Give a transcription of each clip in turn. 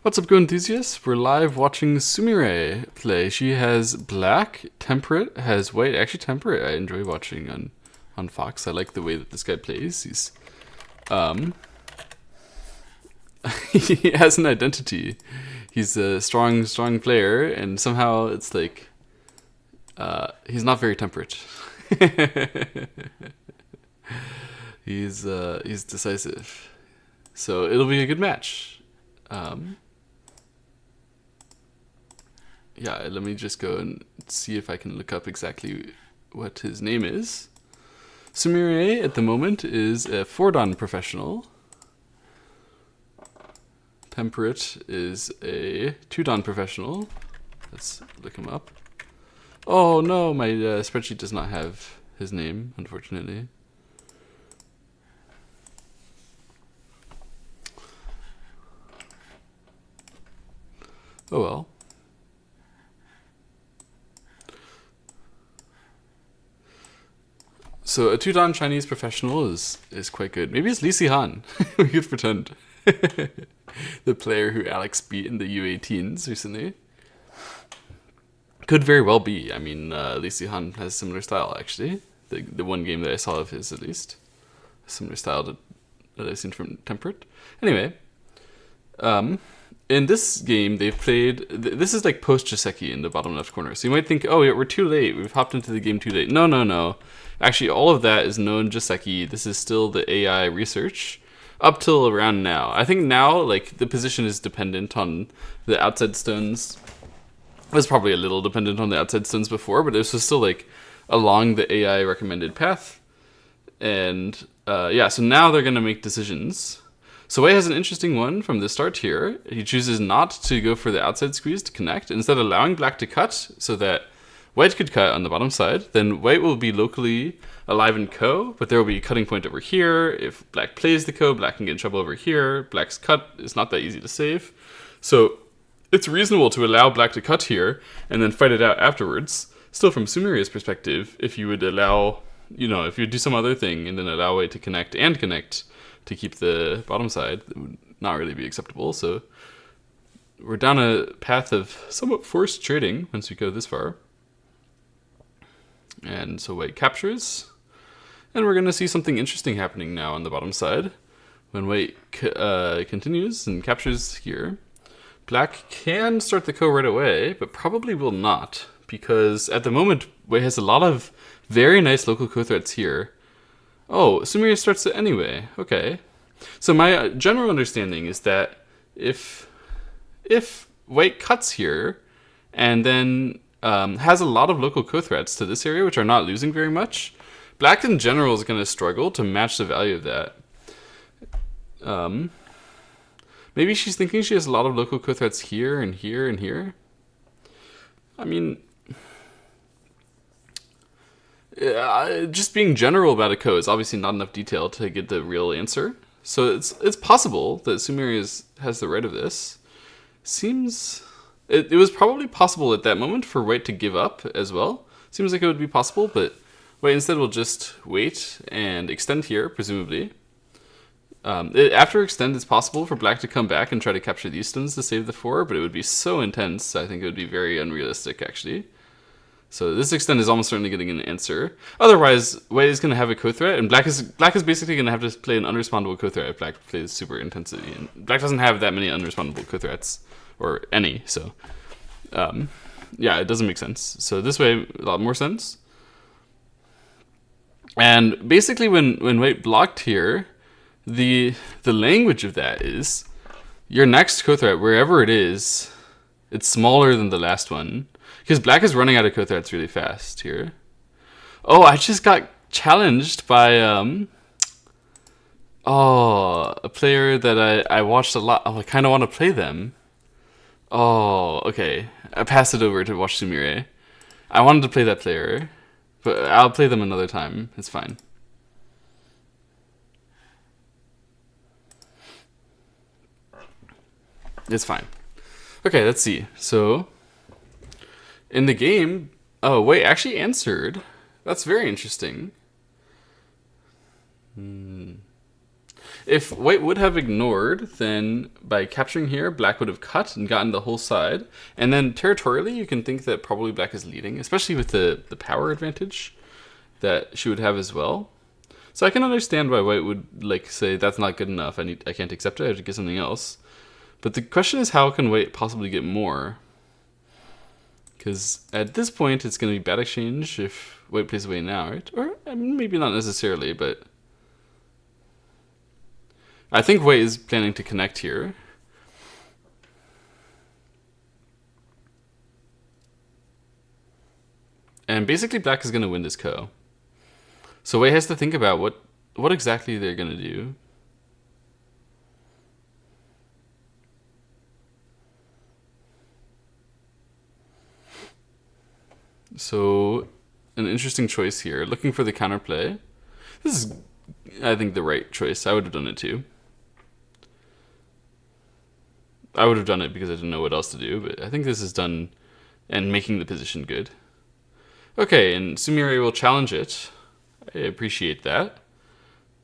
What's up, Go enthusiasts? We're live watching Sumire play. She has black, temperate, has white. Actually, temperate I enjoy watching on Fox. I like the way that this guy plays. He's he has an identity. He's a strong player, and somehow it's like he's not very temperate. He's decisive. So it'll be a good match. Yeah, let me just go and see if I can look up exactly what his name is. Sumire at the moment is a 4-dan professional. Temperate is a 2-dan professional. Let's look him up. Oh no, my spreadsheet does not have his name, unfortunately. Oh well. So a 2-dan Chinese professional is quite good. Maybe it's Li Sihan. We could pretend. The player who Alex beat in the U18s recently. Could very well be. I mean, Li Sihan has similar style, actually. The one game that I saw of his, at least. Similar style that I've seen from Temperate. Anyway. In this game, they've played... This is like post-Joseki in the bottom left corner. So you might think, oh, yeah, we're too late. We've hopped into the game too late. No. Actually, all of that is known Joseki. This is still the AI research up till around now. I think now, like, the position is dependent on the outside stones. It was probably a little dependent on the outside stones before, but this was still, like, along the AI recommended path. And, yeah, so now they're going to make decisions. So White has an interesting one from the start here. He chooses not to go for the outside squeeze to connect, instead allowing Black to cut so that White could cut on the bottom side. Then White will be locally alive in ko, but there will be a cutting point over here. If Black plays the ko, Black can get in trouble over here. Black's cut is not that easy to save. So it's reasonable to allow Black to cut here and then fight it out afterwards. Still, from Sumire's perspective, if you would allow, if you do some other thing and then allow White to connect to keep the bottom side, that would not really be acceptable. So we're down a path of somewhat forced trading once we go this far. And so White captures. And we're going to see something interesting happening now on the bottom side. When White continues and captures here, Black can start the ko right away, but probably will not. Because at the moment, White has a lot of very nice local ko threats here. Oh, Sumire starts it anyway. Okay. So my general understanding is that if White cuts here and then has a lot of local ko threats to this area, which are not losing very much, Black in general is going to struggle to match the value of that. Maybe she's thinking she has a lot of local ko threats here and here and here. I mean, just being general about a ko is obviously not enough detail to get the real answer. So it's possible that Sumire has the right of this. It was probably possible at that moment for White to give up as well. Seems like it would be possible, but White instead will just wait and extend here, presumably. After extend, it's possible for Black to come back and try to capture these stones to save the 4, but it would be so intense, I think it would be very unrealistic, actually. So this extend is almost certainly getting an answer. Otherwise, White is going to have a ko threat, and Black is basically going to have to play an unrespondable ko threat if Black plays super intensity. And Black doesn't have that many unrespondable ko threats, or any, so yeah, it doesn't make sense. So this way, a lot more sense. And basically, when White blocked here, the language of that is your next ko threat, wherever it is, it's smaller than the last one. Because Black is running out of ko threats really fast here. Oh, I just got challenged by a player that I watched a lot. Oh, I kind of want to play them. Oh, okay. I passed it over to watch Sumire. I wanted to play that player, but I'll play them another time. It's fine. It's fine. Okay, let's see. So in the game, oh wait, actually answered. That's very interesting. If white would have ignored, then by capturing here, black would have cut and gotten the whole side. And then territorially, you can think that probably black is leading, especially with the power advantage that she would have as well. So I can understand why white would like say that's not good enough. I can't accept it. I have to get something else. But the question is, how can white possibly get more? Because at this point, it's going to be bad exchange if white plays away now, right? Or maybe not necessarily, but I think white is planning to connect here. And basically black is going to win this ko. So white has to think about what exactly they're going to do. So an interesting choice here. Looking for the counterplay. This is, I think, the right choice. I would have done it too. I would have done it because I didn't know what else to do, but I think this is done and making the position good. Okay, and Sumire will challenge it. I appreciate that.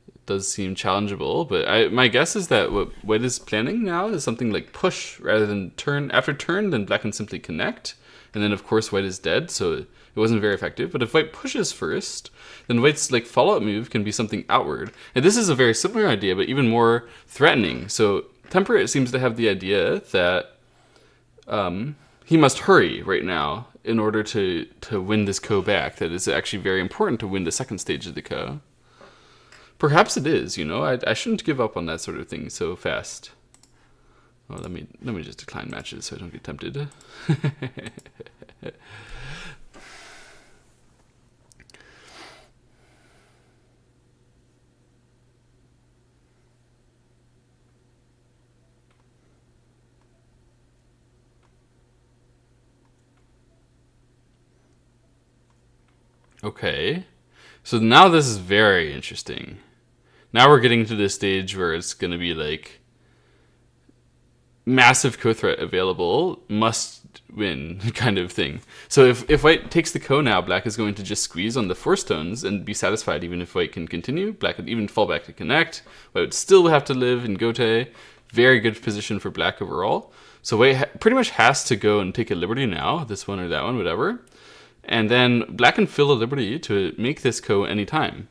It does seem challengeable, but my guess is that what white is planning now is something like push rather than turn. After turn, then black can simply connect. And then, of course, white is dead, so it wasn't very effective. But if white pushes first, then white's like follow-up move can be something outward. And this is a very similar idea, but even more threatening. So Temperate seems to have the idea that he must hurry right now in order to win this ko back. That it's actually very important to win the second stage of the ko. Perhaps it is, you know. I shouldn't give up on that sort of thing so fast. Well, let me just decline matches so I don't get tempted. Okay, so now this is very interesting. Now we're getting to this stage where it's going to be like massive ko threat available, must win kind of thing. So if white takes the ko now, black is going to just squeeze on the 4 stones and be satisfied even if white can continue. Black would even fall back to connect. White would still have to live in gote. Very good position for black overall. So white pretty much has to go and take a liberty now, this one or that one, whatever. And then black can fill a liberty to make this ko anytime.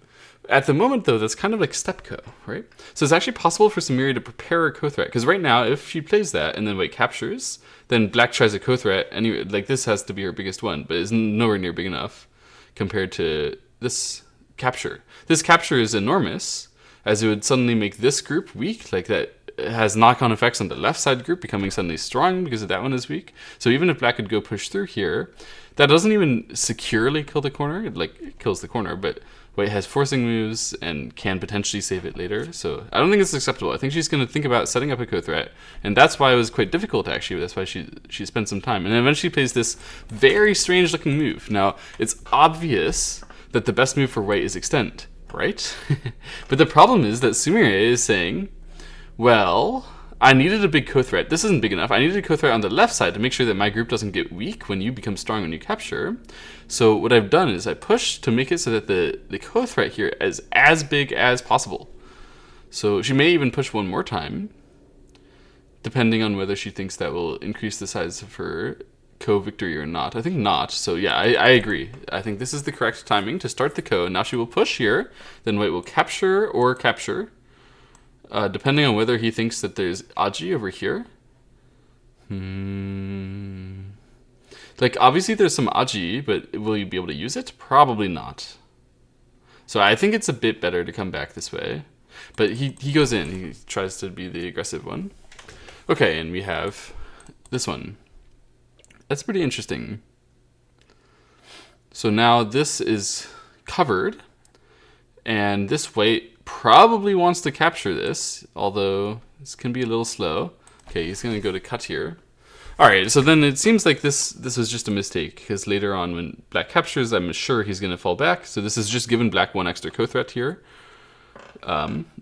At the moment, though, that's kind of like step ko, right? So it's actually possible for Sumire to prepare a ko threat. Because right now, if she plays that and then white captures, then black tries a ko threat. Anyway, like this has to be her biggest one, but it's nowhere near big enough compared to this capture. This capture is enormous, as it would suddenly make this group weak, like that. It has knock-on effects on the left side group becoming suddenly strong because that one is weak. So even if black could go push through here, that doesn't even securely kill the corner. It kills the corner, but white has forcing moves and can potentially save it later. So I don't think it's acceptable. I think she's going to think about setting up a ko threat, and that's why it was quite difficult actually. That's why she spent some time, and then eventually plays this very strange looking move. Now it's obvious that the best move for white is extend, right? But the problem is that Sumire is saying, well, I needed a big ko threat. This isn't big enough. I needed a ko threat on the left side to make sure that my group doesn't get weak when you become strong when you capture. So what I've done is I pushed to make it so that the ko threat here is as big as possible. So she may even push one more time, depending on whether she thinks that will increase the size of her ko victory or not. I think not. So yeah, I agree. I think this is the correct timing to start the ko. Now she will push here. Then white will capture or capture. Depending on whether he thinks that there's Aji over here. Like, obviously there's some Aji, but will you be able to use it? Probably not. So I think it's a bit better to come back this way. But he goes in. He tries to be the aggressive one. Okay, and we have this one. That's pretty interesting. So now this is covered. And this white probably wants to capture this, although this can be a little slow. Okay, he's going to go to cut here. All right, so then it seems like this was just a mistake, because later on when black captures, I'm sure he's going to fall back. So this is just giving black one extra ko threat here.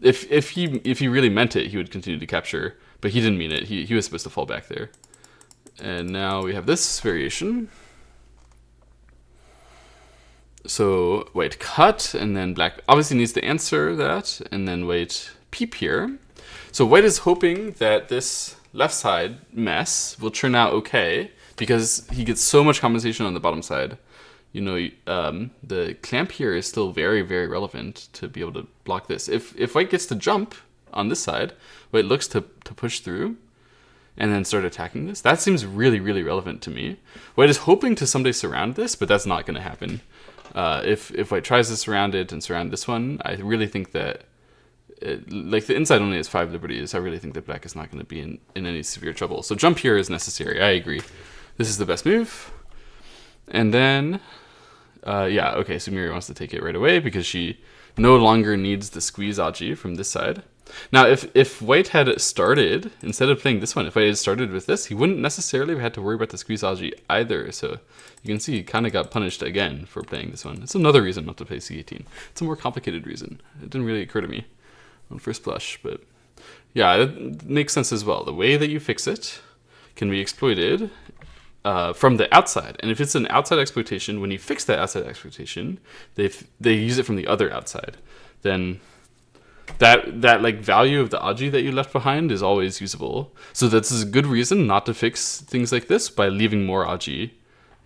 If he really meant it, he would continue to capture, but he didn't mean it. He was supposed to fall back there. And now we have this variation. So white cut, and then black obviously needs to answer that, and then white peep here. So white is hoping that this left side mess will turn out okay because he gets so much compensation on the bottom side. You know, the clamp here is still very, very relevant to be able to block this. If white gets to jump on this side, white looks to push through and then start attacking this. That seems really, really relevant to me. White is hoping to someday surround this, but that's not going to happen. If white tries to surround it and surround this one, I really think that like the inside only has 5 liberties. I really think that black is not going to be in any severe trouble. So jump here is necessary. I agree. This is the best move. And then, yeah, okay, Sumire wants to take it right away because she no longer needs the squeeze Aji from this side. Now, if white had started, instead of playing this one, if white had started with this, he wouldn't necessarily have had to worry about the squeeze Aji either. So you can see he kind of got punished again for playing this one. It's another reason not to play C18. It's a more complicated reason. It didn't really occur to me on first blush, but yeah, it makes sense as well. The way that you fix it can be exploited from the outside, and if it's an outside exploitation, when you fix that outside exploitation, they use it from the other outside. Then that like value of the Aji that you left behind is always usable. So this is a good reason not to fix things like this by leaving more Aji.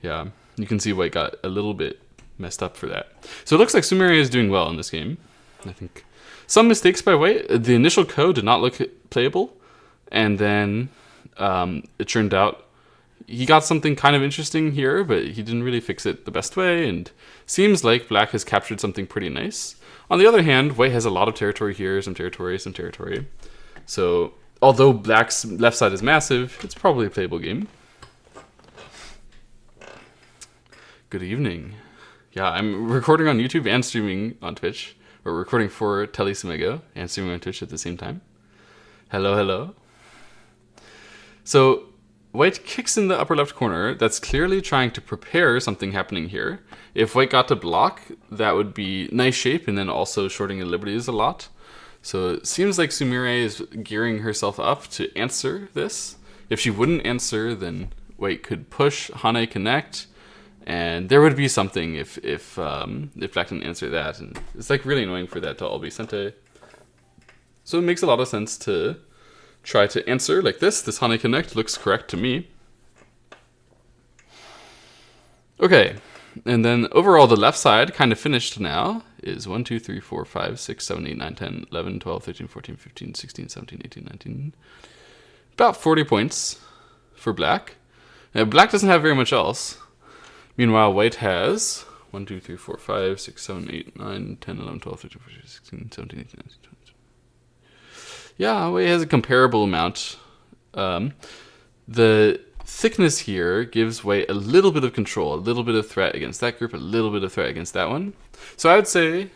Yeah, you can see white got a little bit messed up for that. So it looks like Sumire is doing well in this game. I think some mistakes by white. The initial code did not look playable, and then it turned out he got something kind of interesting here, but he didn't really fix it the best way, and seems like black has captured something pretty nice. On the other hand, white has a lot of territory here, some territory, some territory. So although black's left side is massive, it's probably a playable game. Good evening. Yeah, I'm recording on YouTube and streaming on Twitch. We're recording for Telesumego and streaming on Twitch at the same time. Hello, hello. So white kicks in the upper left corner. That's clearly trying to prepare something happening here. If white got to block, that would be nice shape, and then also shorting the liberties a lot. So it seems like Sumire is gearing herself up to answer this. If she wouldn't answer, then white could push, Hane connect, and there would be something if black didn't answer that. And it's like really annoying for that to all be sente. So it makes a lot of sense to try to answer like this. This Hane connect looks correct to me. Okay, and then overall the left side kind of finished now is 1, 2, 3, 4, 5, 6, 7, 8, 9, 10, 11, 12, 13, 14, 15, 16, 17, 18, 19. About 40 points for black. Now, black doesn't have very much else. Meanwhile, white has 1, 2, 3, 4, 5, 6, 7, 8, 9, 10, 11, 12, 13, 14, 16, 17, 18, 19, 20. Yeah, white has a comparable amount. The thickness here gives white a little bit of control, a little bit of threat against that group, a little bit of threat against that one. So I would say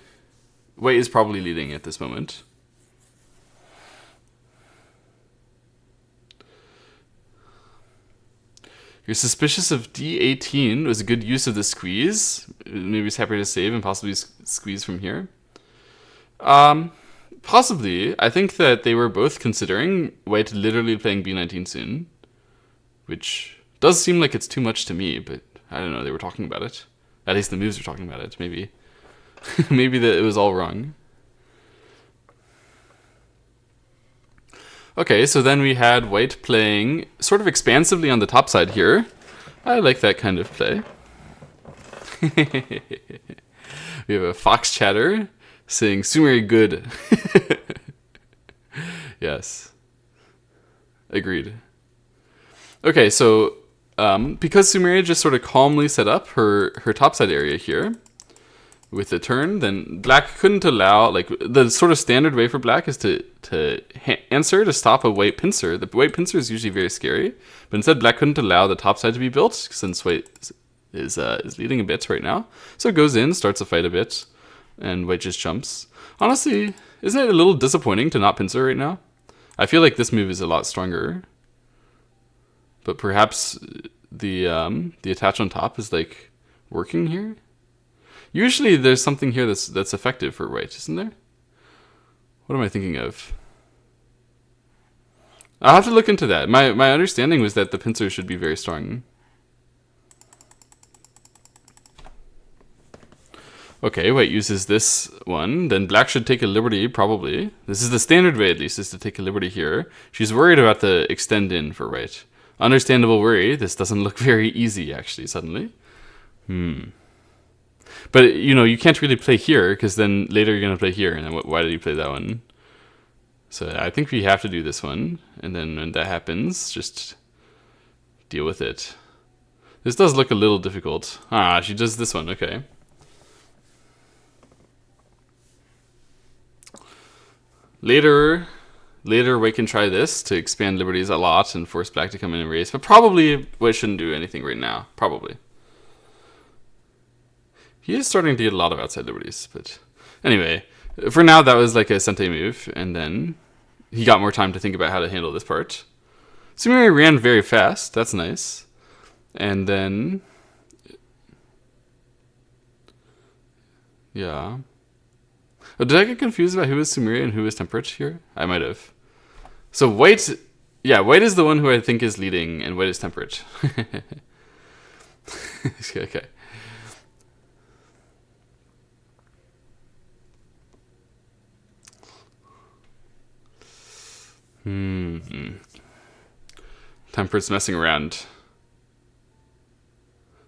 white is probably leading at this moment. You're suspicious of D18 was a good use of the squeeze. Maybe he's happy to save and possibly squeeze from here. Possibly. I think that they were both considering white literally playing B19 soon, which does seem like it's too much to me, but I don't know, they were talking about it. At least the moves were talking about it, maybe. Maybe that it was all wrong. Okay, so then we had white playing sort of expansively on the top side here. I like that kind of play. We have a fox chatter saying Sumire good. Yes. Agreed. Okay, so because Sumire just sort of calmly set up her topside area here with the turn, then black couldn't allow, like, the sort of standard way for black is to answer to stop a white pincer. The white pincer is usually very scary, but instead black couldn't allow the topside to be built since white is leading a bit right now. So it goes in, starts a fight a bit, and white just jumps. Honestly, isn't it a little disappointing to not pincer right now? I feel like this move is a lot stronger, but perhaps the attach on top is like working here. Usually there's something here that's effective for white, isn't there? What am I thinking of? I'll have to look into that. My understanding was that the pincer should be very strong. Okay, white uses this one. Then black should take a liberty, probably. This is the standard way, at least, is to take a liberty here. She's worried about the extend in for white. Understandable worry. This doesn't look very easy, actually, suddenly. But, you know, you can't really play here, because then later you're going to play here. And then why did you play that one? So I think we have to do this one. And then when that happens, just deal with it. This does look a little difficult. Ah, she does this one. Okay. Later, white can try this to expand liberties a lot and force black to come in and race. But probably white shouldn't do anything right now. Probably. He is starting to get a lot of outside liberties. But anyway, for now, that was like a Sente move. And then he got more time to think about how to handle this part. Sumire ran very fast. That's nice. And then... yeah. Oh, did I get confused about who was Sumire and who was temperate here? I might have. So white... yeah, white is the one who I think is leading, and white is temperate. Okay. Temperate's messing around.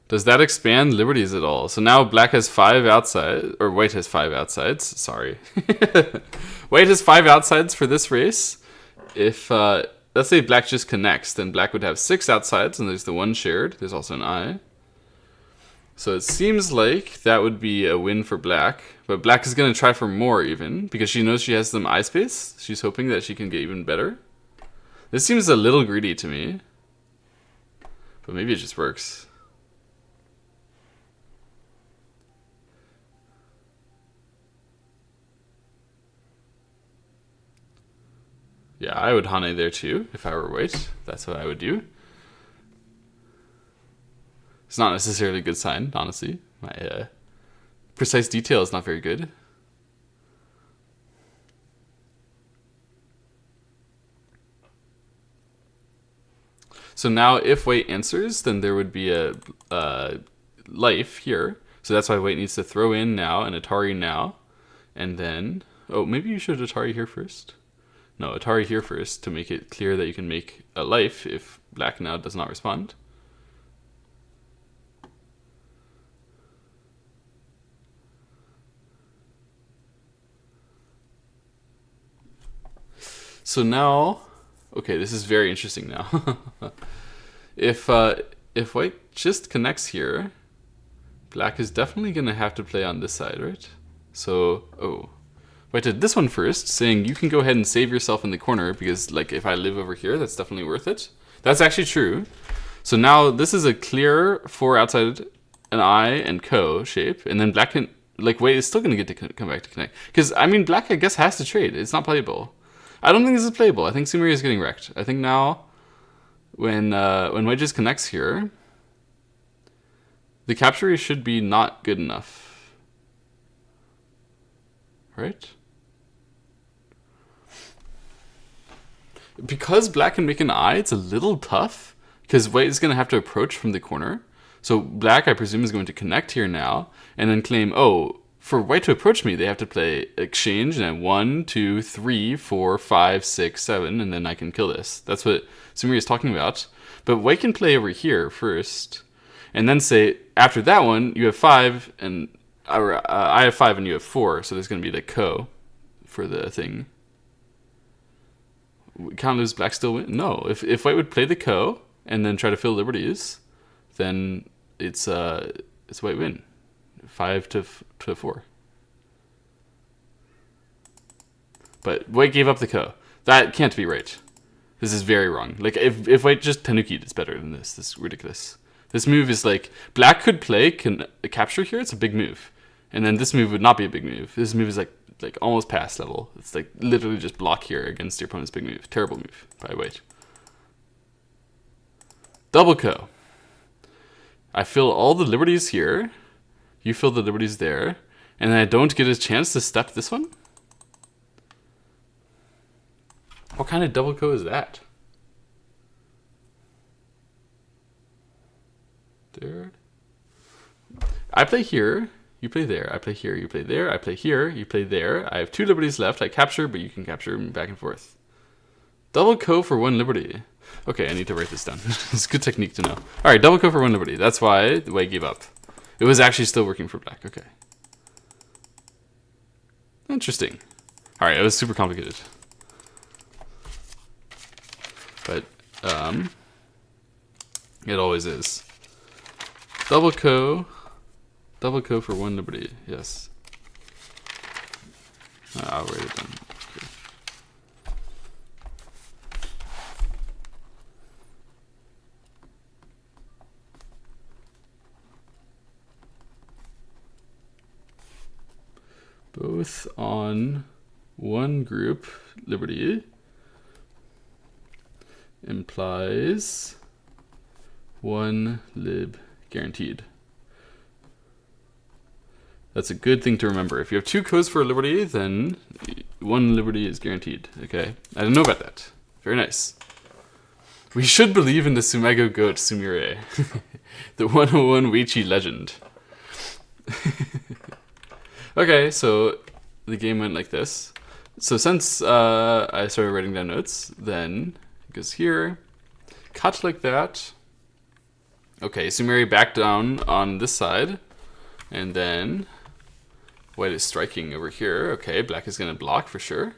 Does that expand liberties at all? So now black has 5 outside, or white has 5 outsides. Sorry. White has 5 outsides for this race. If, let's say black just connects, then black would have 6 outsides, and there's the 1 shared. There's also an eye. So it seems like that would be a win for black. But black is going to try for more even, because she knows she has some eye space. She's hoping that she can get even better. This seems a little greedy to me. But maybe it just works. Yeah, I would Hane there too, if I were white. That's what I would do. It's not necessarily a good sign, honestly. My precise detail is not very good. So now if white answers, then there would be a life here. So that's why white needs to throw in now and Atari now. And then... oh, maybe you should Atari here first. No, Atari here first to make it clear that you can make a life if black now does not respond. So now, okay, this is very interesting now. If white just connects here, black is definitely going to have to play on this side, right? So, oh. White did this one first, saying you can go ahead and save yourself in the corner because, like, if I live over here, that's definitely worth it. That's actually true. So now this is a clear 4 outside an eye and ko shape, and then black can, like, white is still going to get to come back to connect. Because, I mean, black, I guess, has to trade. It's not playable. I don't think this is playable. I think Sumire is getting wrecked. I think now, when white just connects here, the capture should be not good enough. Right? Because black can make an eye, it's a little tough. Because white is going to have to approach from the corner. So black, I presume, is going to connect here now. And then claim, oh, for white to approach me, they have to play exchange. And then 1, 2, 3, 4, 5, 6, 7. And then I can kill this. That's what Sumire is talking about. But white can play over here first. And then say, after that one, you have 5. And I have 5 and you have 4. So there's going to be the ko for the thing. Can't lose, black still win? No. If white would play the ko and then try to fill liberties, then it's white win. 5 to 4. But white gave up the ko. That can't be right. This is very wrong. Like, if white just tanuki'd, it's better than this. This is ridiculous. This move is like, black could play capture here. It's a big move. And then this move would not be a big move. This move is like almost pass level. It's like literally just block here against your opponent's big move. Terrible move by white. Double ko. I fill all the liberties here. You fill the liberties there. And then I don't get a chance to step this one? What kind of double ko is that? There. I play here. You play there. I play here. You play there. I play here. You play there. I have 2 liberties left. I capture, but you can capture back and forth. Double co for 1 liberty. Okay, I need to write this down. It's a good technique to know. All right, double co for 1 liberty. That's why the white gave up. It was actually still working for black. Okay. Interesting. All right, it was super complicated. But it always is. Double co for 1 liberty. Yes. I'll write it down. Okay. Both on 1 group liberty implies 1 lib guaranteed. That's a good thing to remember. If you have 2 codes for a liberty, then 1 liberty is guaranteed. Okay, I didn't know about that. Very nice. We should believe in the Sumago goat Sumire, the 101 Weichi legend. Okay, so the game went like this. So since I started writing down notes, then it goes here, cut like that. Okay, Sumire back down on this side, and then white is striking over here. Okay, black is going to block for sure.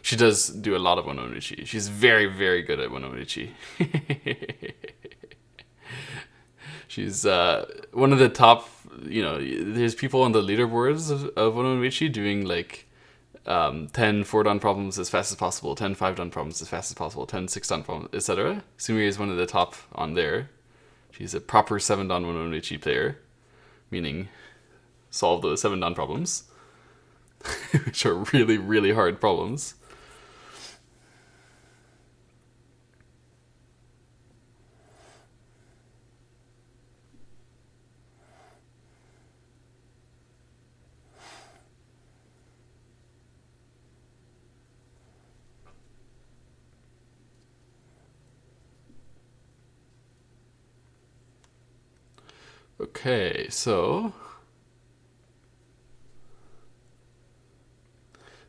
She does do a lot of one-on-ichi. She's very, very good at one-on-ichi. She's one of the top, you know, there's people on the leaderboards of one-on-ichi doing like 10 4-dan problems as fast as possible, 10 5-dan problems as fast as possible, 10 6-dan problems, etc. Sumire is one of the top on there. She's a proper 7-dan one-on-ichi player, meaning solve those 7-dan problems, which are really, really hard problems. Okay, so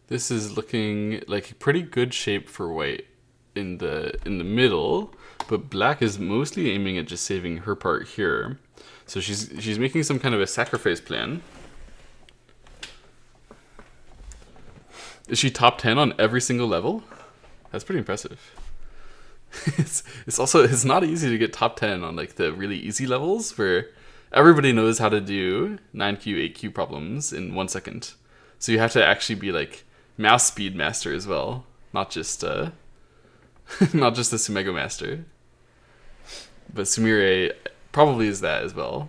this is looking like a pretty good shape for white in the middle, but black is mostly aiming at just saving her part here. So she's making some kind of a sacrifice plan. Is she top 10 on every single level? That's pretty impressive. It's not easy to get top 10 on like the really easy levels where everybody knows how to do 9Q, 8Q problems in 1 second. So you have to actually be like mouse speed master as well, not just not just the Sumego master. But Sumire probably is that as well.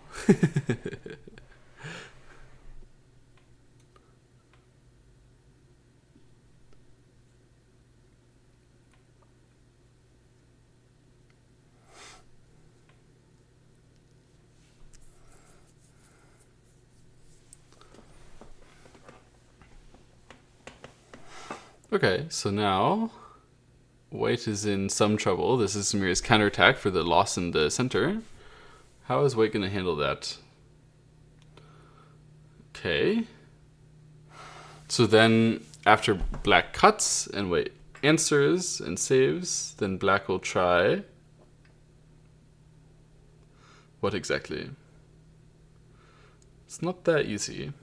Okay, so now white is in some trouble. This is Sumire's counterattack for the loss in the center. How is white going to handle that? Okay. So then after black cuts and white answers and saves, then black will try... What exactly? It's not that easy.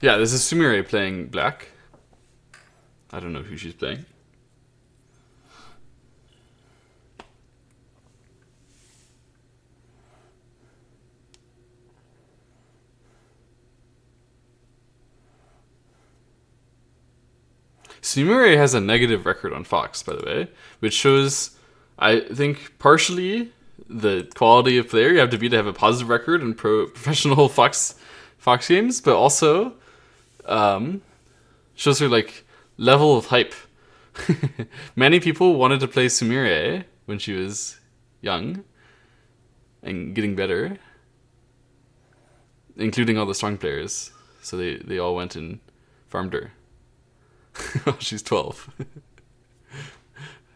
Yeah, this is Sumire playing black. I don't know who she's playing. Sumire has a negative record on Fox, by the way, which shows, I think, partially the quality of player you have to be to have a positive record in professional Fox games, but also shows her like level of hype. Many people wanted to play Sumire when she was young and getting better, including all the strong players. So they all went and farmed her. She's 12.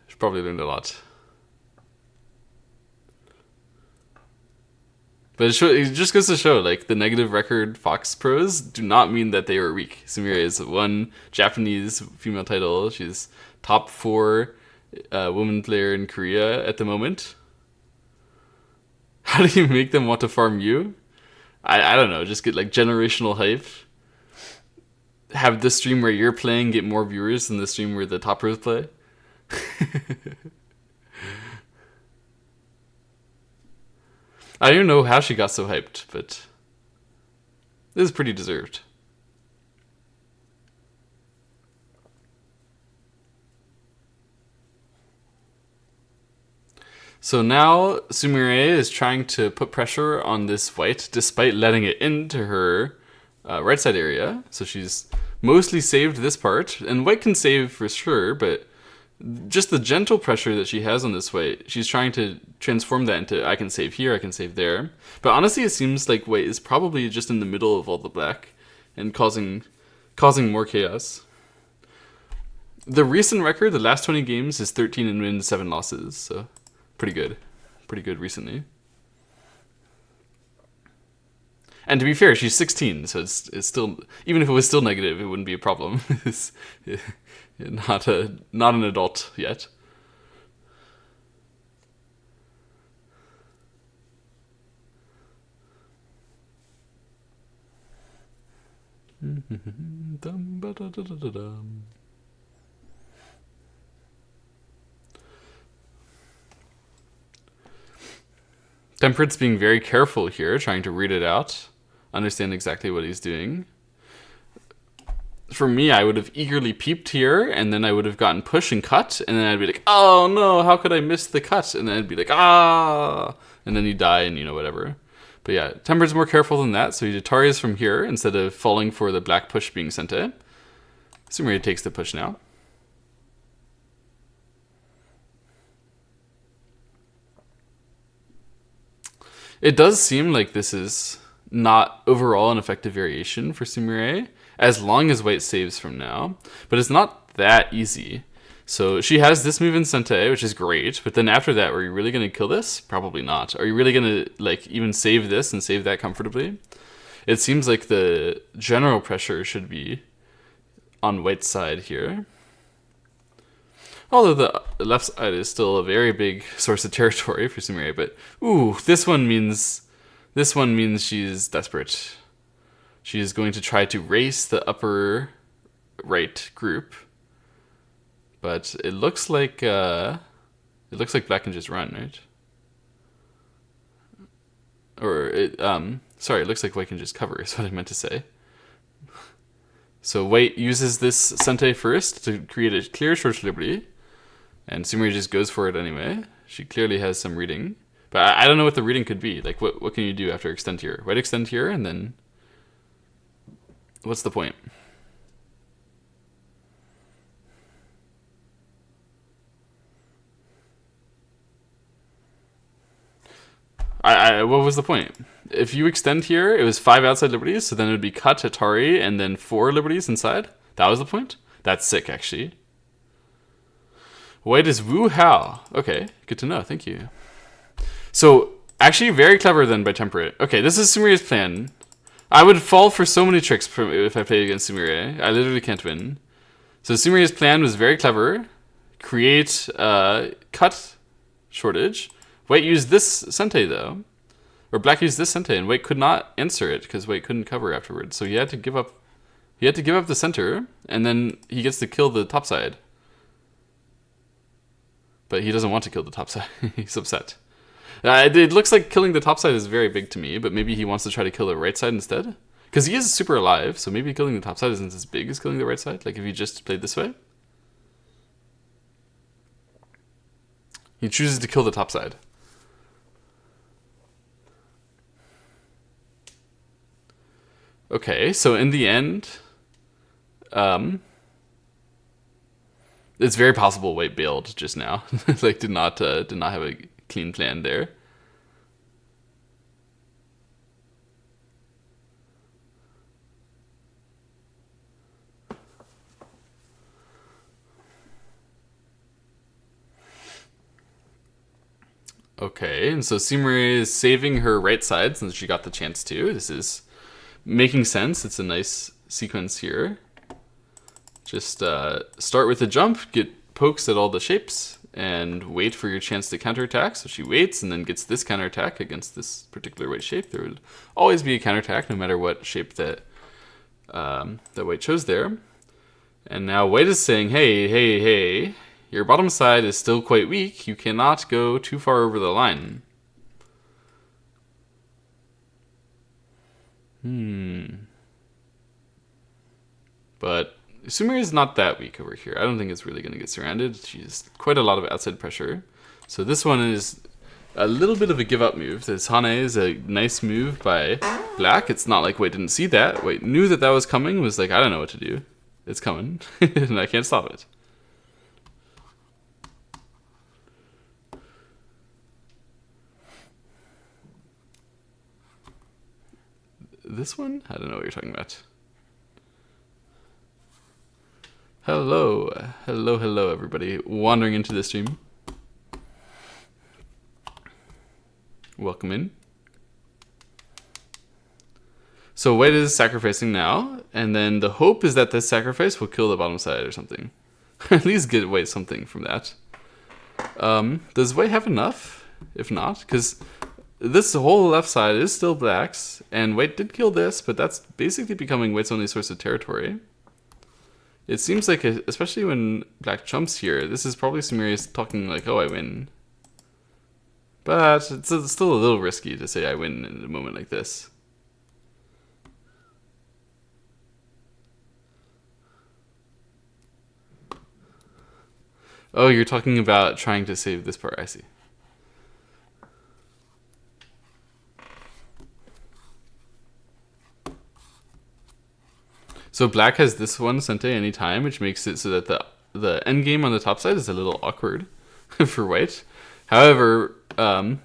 She probably learned a lot. But it just goes to show, like, the negative record Fox pros do not mean that they were weak. Sumire is won Japanese female title. She's top 4 woman player in Korea at the moment. How do you make them want to farm you? I don't know. Just get like generational hype. Have the stream where you're playing get more viewers than the stream where the top pros play. I don't even know how she got so hyped, but this is pretty deserved. So now Sumire is trying to put pressure on this white despite letting it into her right side area. So she's mostly saved this part, and white can save for sure, but just the gentle pressure that she has on this white, she's trying to transform that into I can save here, I can save there. But honestly, it seems like white is probably just in the middle of all the black and causing more chaos. The recent record, the last 20 games, is 13 wins, 7 losses, so pretty good recently. And to be fair, she's 16, so it's still, even if it was still negative, it wouldn't be a problem. It's not an adult yet. Tempered's being very careful here, trying to read it out, understand exactly what he's doing. For me, I would have eagerly peeped here, and then I would have gotten push and cut, and then I'd be like, oh no, how could I miss the cut? And then I'd be like, ah, and then you die, and whatever. But yeah, Tempered's more careful than that, so he Atari's from here instead of falling for the black push being sent in. Sumire takes the push now. It does seem like this is not overall an effective variation for Sumire, as long as white saves from now. But it's not that easy. So she has this move in Sente, which is great, but then after that, are you really going to kill this? Probably not. Are you really going to like even save this and save that comfortably? It seems like the general pressure should be on white's side here. Although the left side is still a very big source of territory for Sumire, but ooh, this one means she's desperate. She is going to try to race the upper right group, but it looks like black can just run, right? Or it looks like white can just cover. Is what I meant to say. So white uses this Sente first to create a clear short liberty. And Sumire just goes for it anyway. She clearly has some reading. But I don't know what the reading could be. Like, what can you do after extend here? White extend here, and then what's the point? What was the point? If you extend here, it was 5 outside liberties, so then it would be cut Atari and then 4 liberties inside. That was the point? That's sick, actually. White is Wu Hao. Okay, good to know. Thank you. So, actually, very clever then by Temperate. Okay, this is Sumire's plan. I would fall for so many tricks if I played against Sumire. I literally can't win. So, Sumire's plan was very clever. Create cut shortage. White used this Sente, though. Or black used this Sente, and white could not answer it because white couldn't cover afterwards. So, he had to give up. He had to give up the center, and then he gets to kill the top side. But he doesn't want to kill the top side. He's upset. It looks like killing the top side is very big to me, but maybe he wants to try to kill the right side instead. Because he is super alive, so maybe killing the top side isn't as big as killing the right side. Like if he just played this way. He chooses to kill the top side. Okay, so in the end, it's very possible white bailed just now. Like did not have a clean plan there. Okay, and so Sumire is saving her right side since she got the chance to. This is making sense. It's a nice sequence here. Just start with a jump, get pokes at all the shapes, and wait for your chance to counterattack. So she waits and then gets this counterattack against this particular white shape. There would always be a counterattack no matter what shape that white chose there. And now white is saying, hey, your bottom side is still quite weak. You cannot go too far over the line. But Sumire is not that weak over here. I don't think it's really going to get surrounded. She's quite a lot of outside pressure. So this one is a little bit of a give up move. This Hane is a nice move by black. It's not like white didn't see that. White knew that was coming, was like, I don't know what to do. It's coming, and I can't stop it. This one? I don't know what you're talking about. Hello, everybody wandering into the stream. Welcome in. So white is sacrificing now, and then the hope is that this sacrifice will kill the bottom side or something. At least get white something from that. Does white have enough? If not, because this whole left side is still black's, and white did kill this, but that's basically becoming white's only source of territory. It seems like, especially when black jumps here, this is probably Sumire talking like, oh, I win. But it's still a little risky to say I win in a moment like this. Oh, you're talking about trying to save this part, I see. So black has this one Sente anytime, which makes it so that the endgame on the top side is a little awkward for white. However,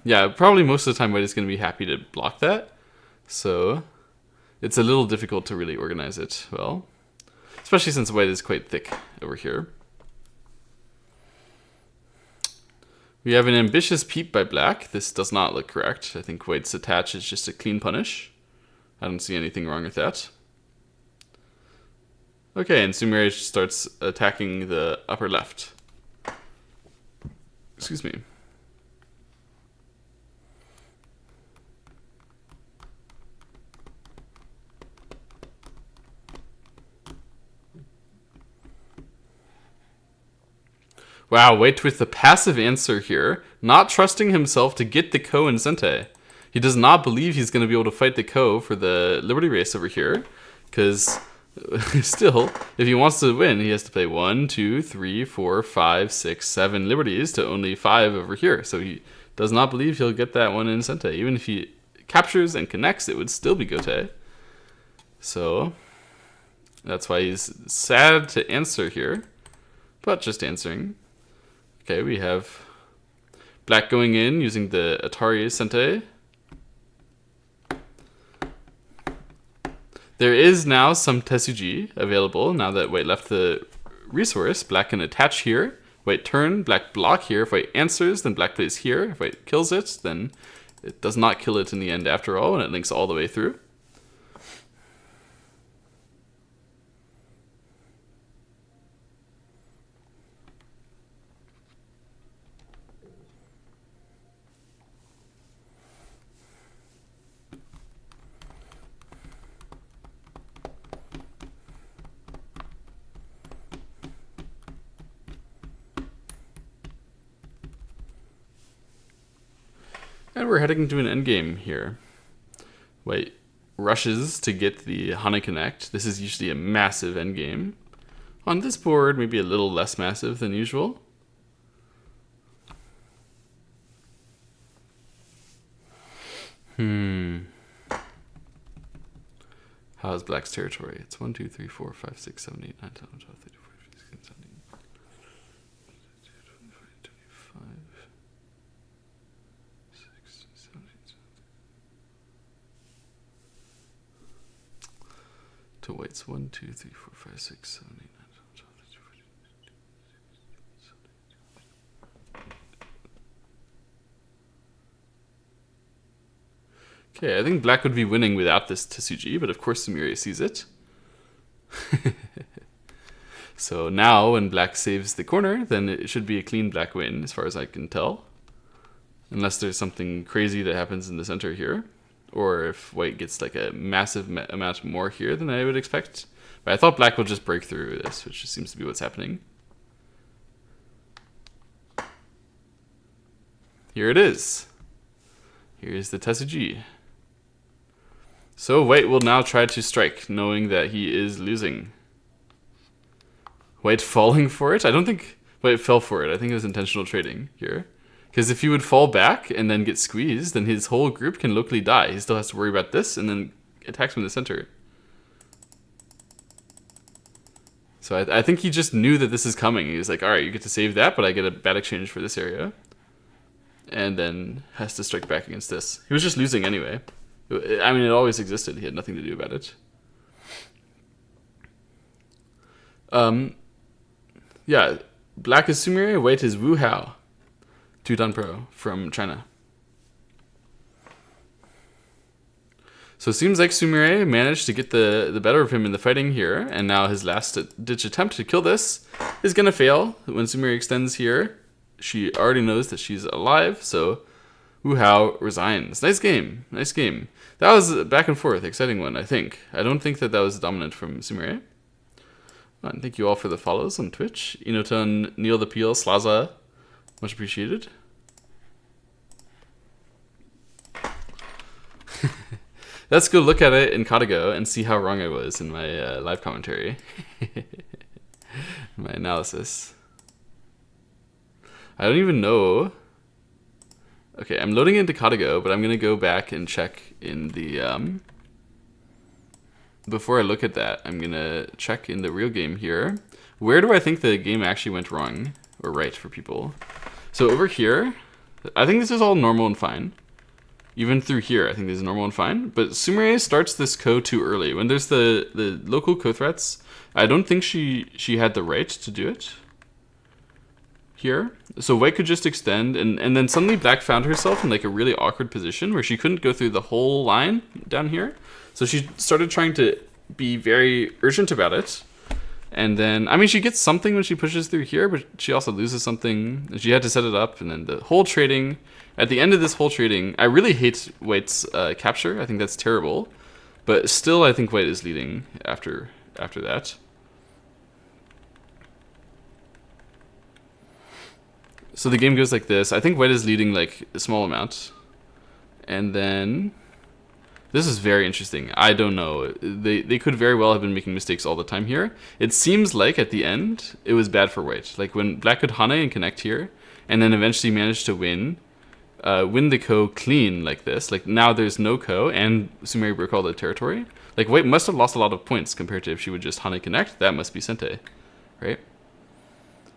yeah, probably most of the time white is going to be happy to block that. So it's a little difficult to really organize it well, especially since white is quite thick over here. We have an ambitious peep by black. This does not look correct. I think white's attach is just a clean punish. I don't see anything wrong with that. Okay, and Sumire starts attacking the upper left. Excuse me. Wow, white with the passive answer here, not trusting himself to get the Ko and Sente. He does not believe he's going to be able to fight the Ko for the Liberty Race over here, because still, if he wants to win, he has to play 1, 2, 3, 4, 5, 6, 7 Liberties to only 5 over here. So he does not believe he'll get that one in Sente. Even if he captures and connects, it would still be Gote. So that's why he's sad to answer here, but just answering. Okay, we have black going in using the Atari Sente. There is now some Tesuji available now that white left the resource. Black can attach here, white turn, black block here. If white answers, then black plays here. If white kills it, then it does not kill it in the end after all, and it links all the way through. And we're heading to an endgame here. White rushes to get the Hane Connect. This is usually a massive endgame. On this board, maybe a little less massive than usual. How's black's territory? It's 1, 2, 3, 4, 5, 6, 7, 8, 9, 10, 11, 12, 13, 14, 15, 16, 17. 25, 6, 7, 8, 9. To white's 1, 2, 3, 4, 5, 6, 7, 8, 9, 10, 12, 13, 14, 15, 16, 17, 18. Okay, I think black would be winning without this Tsuji, but of course Sumire sees it. So now when black saves the corner, then it should be a clean black win as far as I can tell. Unless there's something crazy that happens in the center here. Or if white gets like a massive amount more here than I would expect. But I thought black will just break through this, which just seems to be what's happening. Here it is. Here's the Tsuji. So white will now try to strike, knowing that he is losing. White falling for it? I don't think white fell for it. I think it was intentional trading here. Because if he would fall back and then get squeezed, then his whole group can locally die. He still has to worry about this and then attacks from the center. So I think he just knew that this is coming. He was like, alright, you get to save that, but I get a bad exchange for this area. And then has to strike back against this. He was just losing anyway. I mean, it always existed. He had nothing to do about it. Yeah, black is Sumire, white is Wu Hao. 2-Dan Pro from China. So it seems like Sumire managed to get the better of him in the fighting here, and now his last-ditch attempt to kill this is going to fail. When Sumire extends here, she already knows that she's alive, so Wu Hao resigns. Nice game. Nice game. That was a back and forth, exciting one, I think. I don't think that was dominant from Sumire. And thank you all for the follows on Twitch. Inoton, Neil the Peel, Slaza. Much appreciated. Let's go look at it in Katago and see how wrong I was in my live commentary. My analysis. I don't even know. Okay, I'm loading into Katago, but I'm going to go back and check in the... Before I look at that, I'm going to check in the real game here. Where do I think the game actually went wrong? Or right for people? So over here, I think this is all normal and fine. Even through here, I think this is normal and fine. But Sumire starts this ko too early. When there's the local ko threats, I don't think she had the right to do it. Here. So white could just extend, and then suddenly black found herself in like a really awkward position where she couldn't go through the whole line down here. So she started trying to be very urgent about it. And then, I mean, she gets something when she pushes through here, but she also loses something. She had to set it up, and then the whole trading. At the end of this whole trading, I really hate white's capture. I think that's terrible. But still, I think white is leading after that. So the game goes like this. I think white is leading like a small amount. And then... This is very interesting. I don't know. They could very well have been making mistakes all the time here. It seems like at the end, it was bad for white. Like when black could Hane and connect here, and then eventually managed to win the ko clean like this. Like now there's no ko, and Sumire broke all the territory. Like white must have lost a lot of points compared to if she would just Hane connect. That must be Sente, right?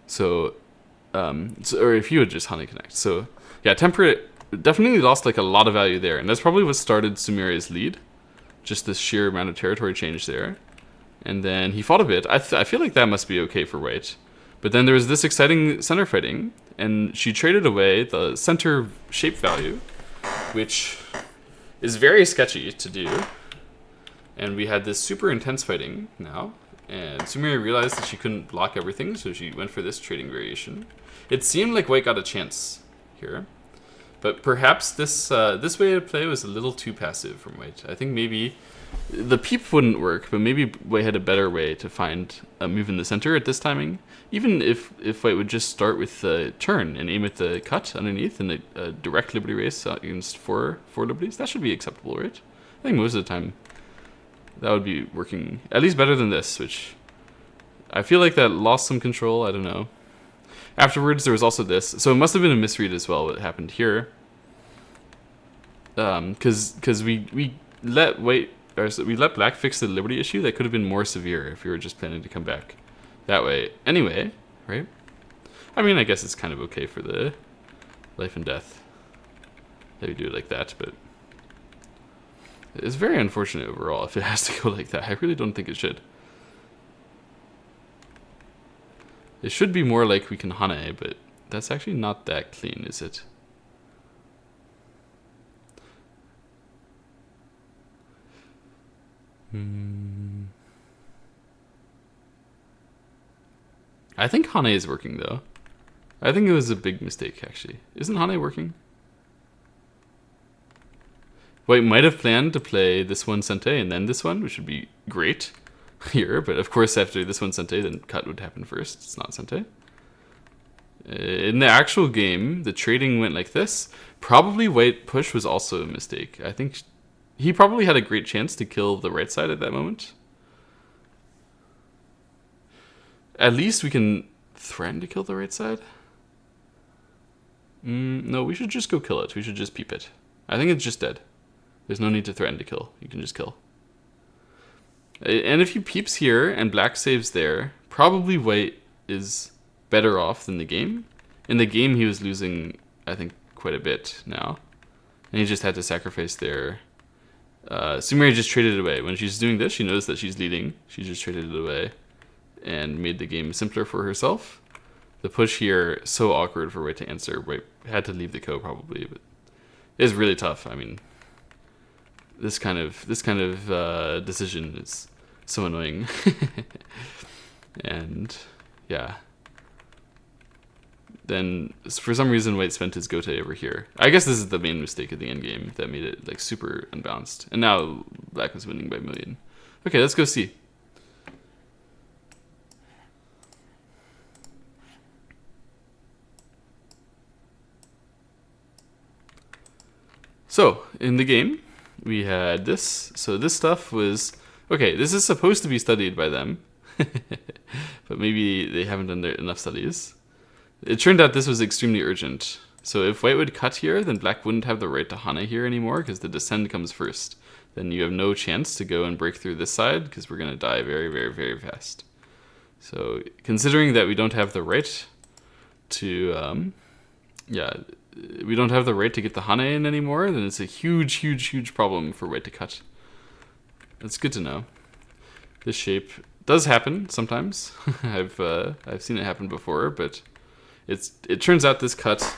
So, or if he would just Hane connect. So yeah, temperate... Definitely lost like a lot of value there, and that's probably what started Sumire's lead. Just this sheer amount of territory change there. And then he fought a bit. I feel like that must be okay for white. But then there was this exciting center fighting, and she traded away the center shape value, which is very sketchy to do. And we had this super intense fighting now, and Sumire realized that she couldn't block everything, so she went for this trading variation. It seemed like white got a chance here. But perhaps this way to play was a little too passive from white. I think maybe the peep wouldn't work, but maybe white had a better way to find a move in the center at this timing. Even if white would just start with the turn and aim at the cut underneath and a direct liberty race against four liberties, that should be acceptable, right? I think most of the time that would be working at least better than this, which I feel like that lost some control. I don't know. Afterwards, there was also this. So it must have been a misread as well, what happened here. Because we let black fix the liberty issue that could have been more severe if we were just planning to come back that way. Anyway, right? I mean, I guess it's kind of okay for the life and death that we do it like that, but it's very unfortunate overall if it has to go like that. I really don't think it should. It should be more like we can Hane, but that's actually not that clean, is it? I think Hane is working, though. I think it was a big mistake, actually. Isn't Hane working? White might have planned to play this one Sente and then this one, which would be great here. But of course, after this one Sente, then cut would happen first. It's not Sente. In the actual game, the trading went like this. Probably white push was also a mistake. I think he probably had a great chance to kill the right side at that moment. At least we can threaten to kill the right side. No, we should just go kill it. We should just peep it. I think it's just dead. There's no need to threaten to kill. You can just kill. And if he peeps here and black saves there, probably white is better off than the game. In the game, he was losing, I think, quite a bit now. And he just had to sacrifice there. Sumire just traded it away. When she's doing this, she knows that she's leading. She just traded it away and made the game simpler for herself. The push here, so awkward for white to answer. White had to leave the ko probably, but it's really tough. I mean, this kind of decision is so annoying. And yeah, then for some reason white spent his gote over here. I guess this is the main mistake of the end game that made it like super unbalanced. And now black was winning by a million. Okay, let's go see. So in the game, we had this. So this stuff was okay. This is supposed to be studied by them, but maybe they haven't done enough studies. It turned out this was extremely urgent. So if white would cut here, then black wouldn't have the right to Hana here anymore because the descend comes first. Then you have no chance to go and break through this side because we're going to die very, very, very fast. So considering that we don't have the right to, we don't have the right to get the Hana in anymore, then it's a huge, huge, huge problem for white to cut. That's good to know. This shape does happen sometimes. I've seen it happen before, but it turns out this cut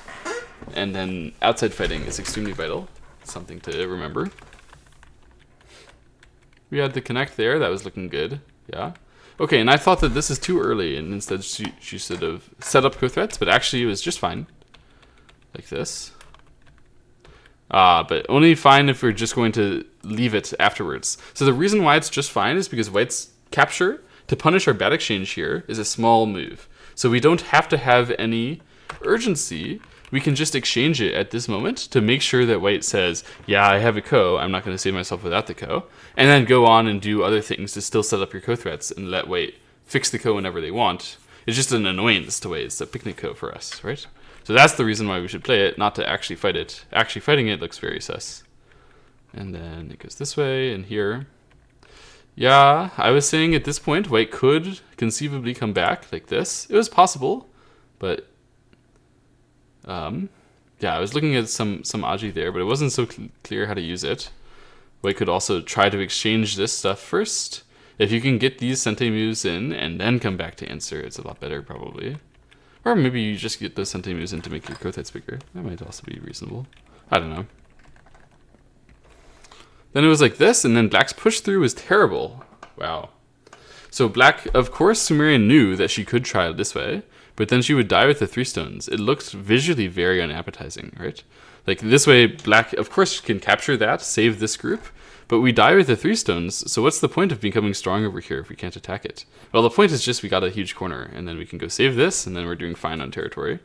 and then outside fighting is extremely vital. Something to remember. We had the connect there. That was looking good. Yeah. Okay, and I thought that this is too early, and instead she should have set up co-threats, but actually it was just fine. Like this. But only fine if we're just going to leave it afterwards. So the reason why it's just fine is because white's capture to punish our bad exchange here is a small move. So we don't have to have any urgency. We can just exchange it at this moment to make sure that white says, yeah, I have a ko. I'm not going to save myself without the ko. And then go on and do other things to still set up your ko threats and let white fix the ko whenever they want. It's just an annoyance to white. It's a picnic ko for us, right? So that's the reason why we should play it, not to actually fight it. Actually fighting it looks very sus. And then it goes this way and here. Yeah, I was saying at this point, white could conceivably come back like this. It was possible, but yeah, I was looking at some aji there, but it wasn't so clear how to use it. White could also try to exchange this stuff first. If you can get these sente moves in and then come back to answer, it's a lot better probably. Or maybe you just get those sente moves in to make your ko-threats bigger. That might also be reasonable. I don't know. Then it was like this, and then black's push through was terrible. Wow. So black, of course, Sumire knew that she could try it this way, but then she would die with the 3 stones. It looked visually very unappetizing, right? Like this way, black, of course, can capture that, save this group, but we die with the 3 stones, so what's the point of becoming strong over here if we can't attack it? Well, the point is just we got a huge corner, and then we can go save this, and then we're doing fine on territory.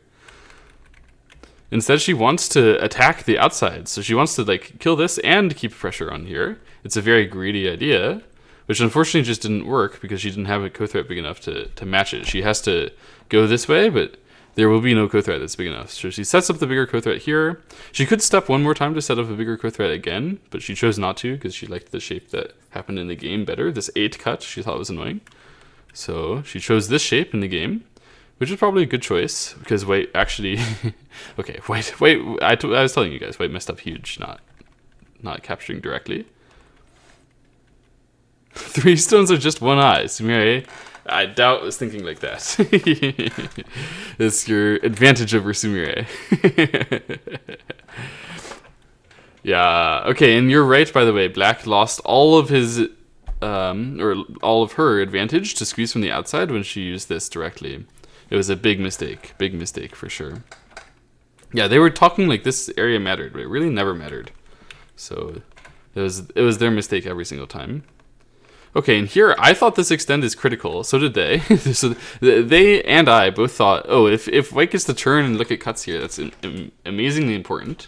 Instead, she wants to attack the outside, so she wants to like kill this and keep pressure on here. It's a very greedy idea, which unfortunately just didn't work because she didn't have a ko-threat big enough to match it. She has to go this way, but there will be no ko-threat that's big enough. So she sets up the bigger ko-threat here. She could step one more time to set up a bigger ko-threat again, but she chose not to because she liked the shape that happened in the game better. This 8 cut she thought was annoying. So she chose this shape in the game, which is probably a good choice because white actually... okay, white, I was telling you guys, white messed up huge, not capturing directly. 3 stones are just 1 eye. Sumire, I doubt was thinking like that. It's your advantage over Sumire. Yeah, okay, and you're right, by the way. Black lost all of his or all of her advantage to squeeze from the outside when she used this directly. It was a big mistake for sure. Yeah, they were talking like this area mattered, but it really never mattered. So it was their mistake every single time. Okay, and here I thought this extend is critical. So did they. So they and I both thought, oh, if white gets to turn and look at cuts here, that's amazingly important.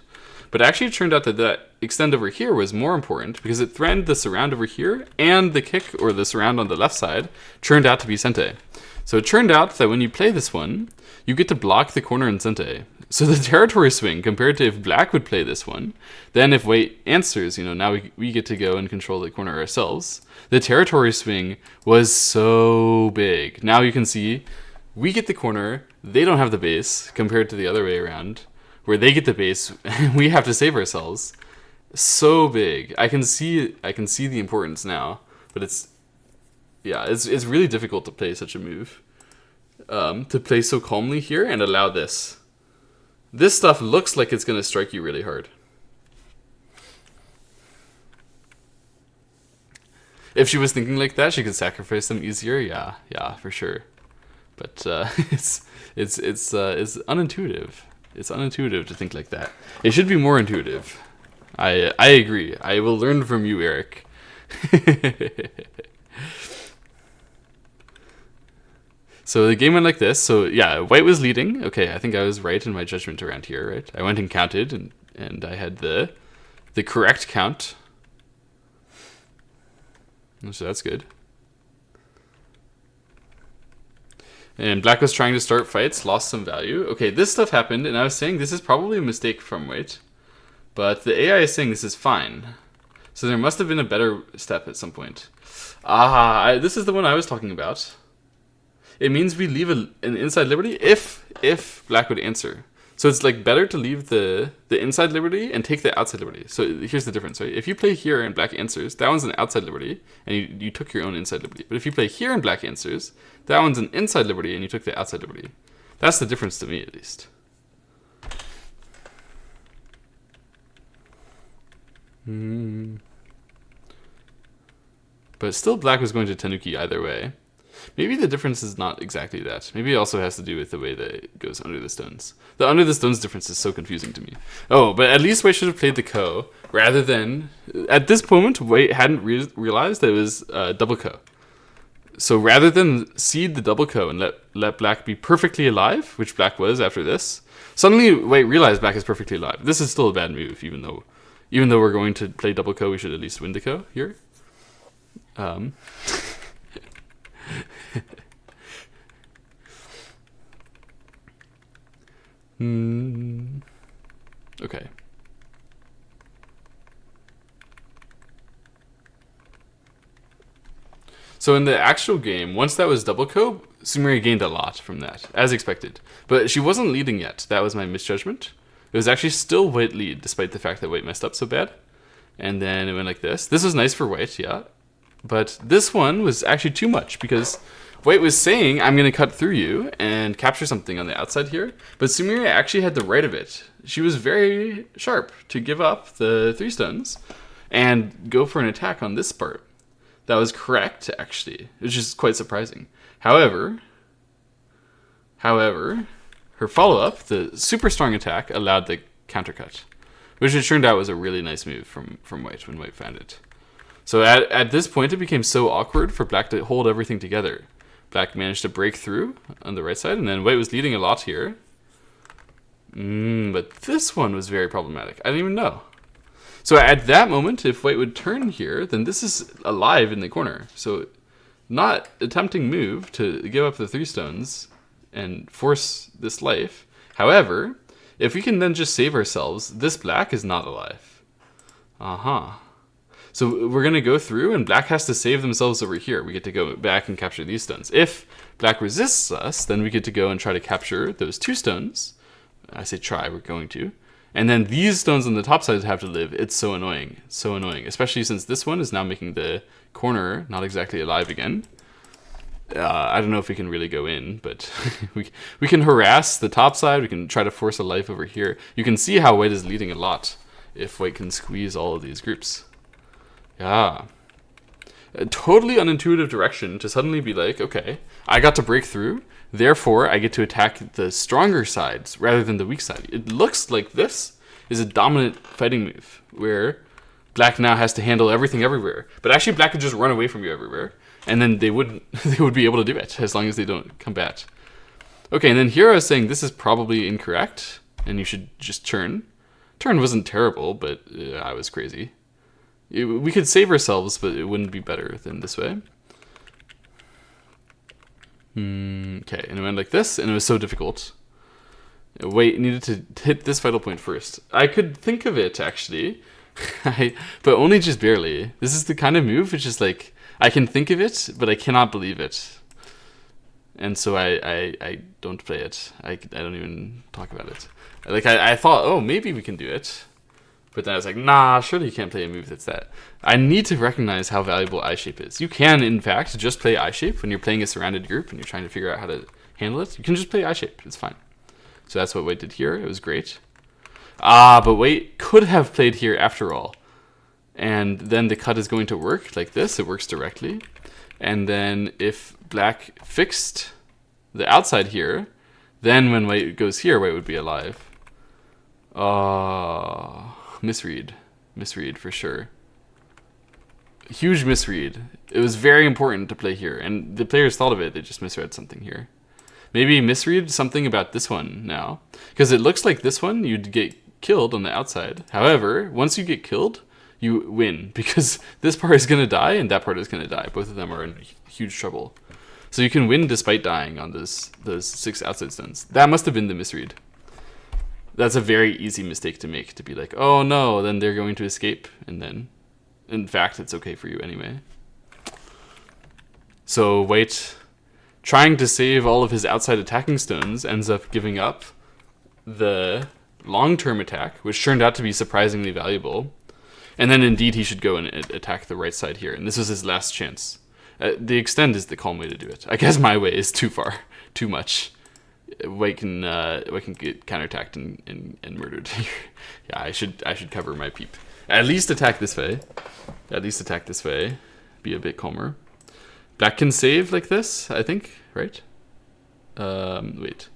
But actually, it turned out that that extend over here was more important because it threatened the surround over here, and the kick or the surround on the left side turned out to be sente. So it turned out that when you play this one, you get to block the corner in sente. So the territory swing compared to if black would play this one, then if white answers, now we get to go and control the corner ourselves. The territory swing was so big. Now you can see we get the corner, they don't have the base compared to the other way around, where they get the base and we have to save ourselves. So big. I can see the importance now, but it's really difficult to play such a move. To play so calmly here and allow this. This stuff looks like it's going to strike you really hard. If she was thinking like that, she could sacrifice them easier. Yeah, for sure. But it's unintuitive. It's unintuitive to think like that. It should be more intuitive. I agree. I will learn from you, Eric. So the game went like this. So yeah, white was leading. Okay, I think I was right in my judgment around here, right? I went and counted, and I had the correct count. So that's good. And black was trying to start fights, lost some value. Okay, this stuff happened, and I was saying this is probably a mistake from white. But the AI is saying this is fine. So there must have been a better step at some point. This is the one I was talking about. It means we leave an inside liberty if black would answer. So it's like better to leave the inside liberty and take the outside liberty. So here's the difference, right? If you play here and black answers, that one's an outside liberty, and you took your own inside liberty. But if you play here and black answers, that one's an inside liberty, and you took the outside liberty. That's the difference to me, at least. But still black was going to Tanuki either way. Maybe the difference is not exactly that. Maybe it also has to do with the way that it goes under the stones. The under the stones difference is so confusing to me. Oh, but at least white should have played the ko, rather than... At this moment, white hadn't realized that it was double ko. So rather than cede the double ko and let black be perfectly alive, which black was after this, suddenly white realized black is perfectly alive. This is still a bad move, even though we're going to play double ko, we should at least win the ko here. Okay. So in the actual game, once that was double ko, Sumire gained a lot from that, as expected. But she wasn't leading yet. That was my misjudgment. It was actually still white lead, despite the fact that white messed up so bad. And then it went like this. This was nice for white, yeah. But this one was actually too much, because white was saying, I'm going to cut through you and capture something on the outside here. But Sumire actually had the right of it. She was very sharp to give up the 3 stones and go for an attack on this part. That was correct, actually, which is quite surprising. However, her follow-up, the super strong attack, allowed the countercut, which it turned out was a really nice move from white when white found it. So at this point, it became so awkward for black to hold everything together. Black managed to break through on the right side, and then white was leading a lot here. But this one was very problematic. I didn't even know. So at that moment, if white would turn here, then this is alive in the corner. So not a tempting move to give up the 3 stones and force this life. However, if we can then just save ourselves, this black is not alive. So we're going to go through, and black has to save themselves over here. We get to go back and capture these stones. If black resists us, then we get to go and try to capture those 2 stones. I say try, we're going to. And then these stones on the top side have to live. It's so annoying. So annoying. Especially since this one is now making the corner not exactly alive again. I don't know if we can really go in, but we can harass the top side. We can try to force a life over here. You can see how white is leading a lot if white can squeeze all of these groups. Yeah. A totally unintuitive direction to suddenly be like, okay, I got to break through, therefore I get to attack the stronger sides rather than the weak side. It looks like this is a dominant fighting move, where black now has to handle everything everywhere. But actually black could just run away from you everywhere, and then they would be able to do it, as long as they don't combat. Okay, and then here I was saying this is probably incorrect, and you should just turn. Turn wasn't terrible, but I was crazy. We could save ourselves, but it wouldn't be better than this way. Okay, and it went like this, and it was so difficult. Wait, needed to hit this vital point first. I could think of it, actually, but only just barely. This is the kind of move which is like, I can think of it, but I cannot believe it. And so I don't play it. I don't even talk about it. Like, I thought, oh, maybe we can do it. But then I was like, nah, surely you can't play a move that's that. I need to recognize how valuable I-shape is. You can, in fact, just play I-shape when you're playing a surrounded group and you're trying to figure out how to handle it. You can just play I-shape. It's fine. So that's what White did here. It was great. But White could have played here after all. And then the cut is going to work like this. It works directly. And then if black fixed the outside here, then when White goes here, White would be alive. Misread. Misread for sure. Huge misread. It was very important to play here, and the players thought of it. They just misread something here. Maybe misread something about this one now, because it looks like this one you'd get killed on the outside. However, once you get killed, you win, because this part is going to die and that part is going to die. Both of them are in huge trouble. So you can win despite dying on those 6 outside stuns. That must have been the misread. That's a very easy mistake to make, to be like, oh no, then they're going to escape, and then, in fact, it's okay for you anyway. So White, trying to save all of his outside attacking stones, ends up giving up the long-term attack, which turned out to be surprisingly valuable. And then indeed he should go and attack the right side here, and this was his last chance. The extend is the calm way to do it. I guess my way is too far, too much. White can get counterattacked and murdered. Yeah, I should cover my peep. At least attack this way. At least attack this way. Be a bit calmer. Black can save like this, I think, right? Wait.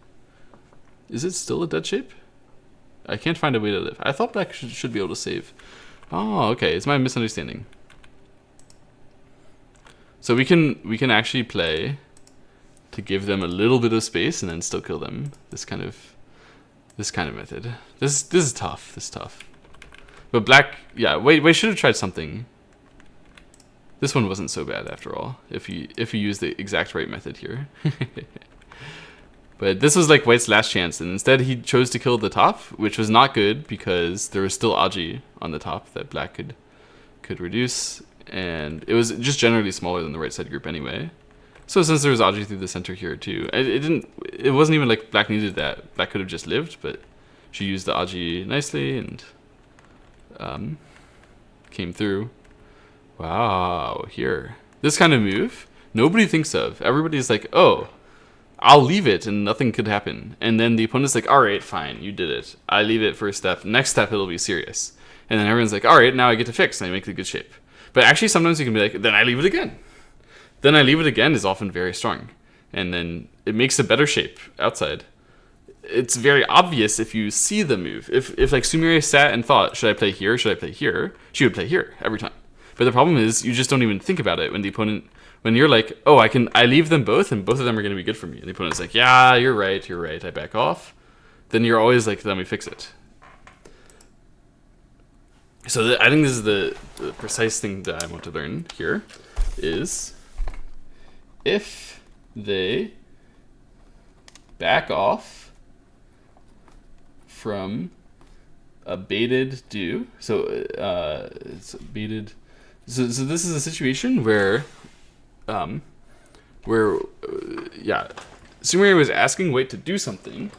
Is it still a dead shape? I can't find a way to live. I thought black should be able to save. Oh, okay. It's my misunderstanding. So we can actually play to give them a little bit of space and then still kill them. This kind of method. This is tough. This is tough. But black, yeah. Wait. Should have tried something. This one wasn't so bad after all. If you use the exact right method here. But this was like White's last chance, and instead he chose to kill the top, which was not good because there was still Aji on the top that black could reduce, and it was just generally smaller than the right side group anyway. So since there was Aji through the center here too, it wasn't even like black needed that. Black could have just lived, but she used the Aji nicely and came through. Wow, here. This kind of move, nobody thinks of. Everybody's like, oh, I'll leave it and nothing could happen. And then the opponent's like, all right, fine, you did it. I leave it for a step. Next step, it'll be serious. And then everyone's like, all right, now I get to fix, and I make the good shape. But actually, sometimes you can be like, then I leave it again. Then I leave it again is often very strong. And then it makes a better shape outside. It's very obvious if you see the move. If like Sumire sat and thought, should I play here, should I play here? She would play here every time. But the problem is you just don't even think about it when the opponent, when you're like, oh, I leave them both and both of them are going to be good for me. And the opponent's like, yeah, you're right, I back off. Then you're always like, let me fix it. So I think this is the precise thing that I want to learn here is if they back off from a baited do, so it's baited. So this is a situation where Sumire was asking White to do something,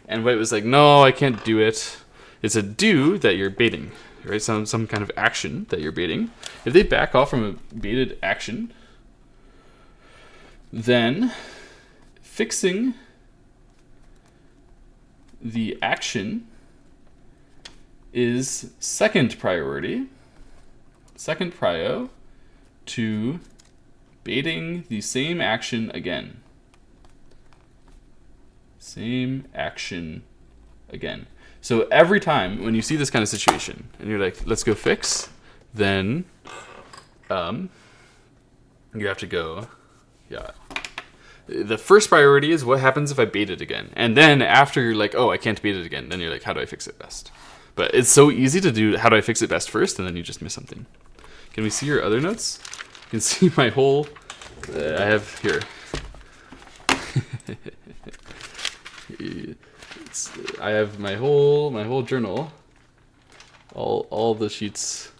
and White was like, no, I can't do it. It's a do that you're baiting, right? Some kind of action that you're baiting. If they back off from a baited action, then fixing the action is second priority. Second prio to baiting the same action again. Same action again. So every time when you see this kind of situation and you're like, let's go fix, then you have to go, yeah. The first priority is what happens if I bait it again. And then after you're like, oh, I can't bait it again, then you're like, how do I fix it best? But it's so easy to do how do I fix it best first, and then you just miss something. Can we see your other notes? You can see my whole, I have here. I have my whole journal, all the sheets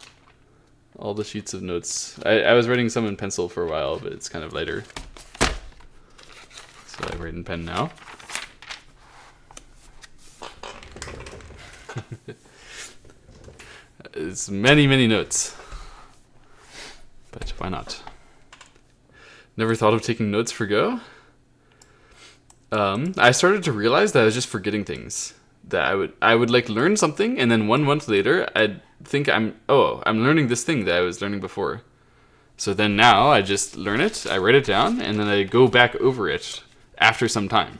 of notes. I was writing some in pencil for a while, but it's kind of lighter. So I write in pen now. It's many notes, but why not? Never thought of taking notes for Go. I started to realize that I was just forgetting things. That I would like learn something, and then 1 month later, I'd think I'm learning this thing that I was learning before. So then now I just learn it, I write it down, and then I go back over it after some time.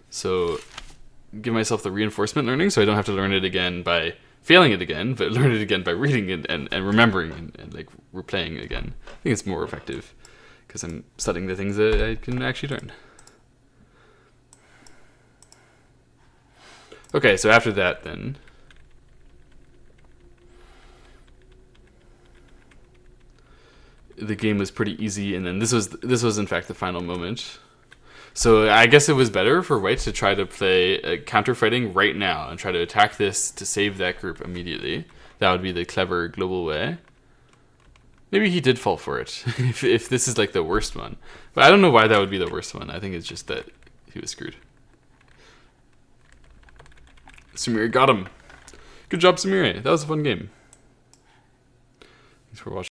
So give myself the reinforcement learning, so I don't have to learn it again by failing it again, but learn it again by reading it and remembering and like replaying it again. I think it's more effective because I'm studying the things that I can actually learn. Okay, so after that then, the game was pretty easy, and then this was in fact the final moment. So I guess it was better for White to try to play counter fighting right now and try to attack this to save that group immediately. That would be the clever global way. Maybe he did fall for it, if this is like the worst one. But I don't know why that would be the worst one. I think it's just that he was screwed. Sumire got him. Good job, Sumire. That was a fun game. Thanks for watching.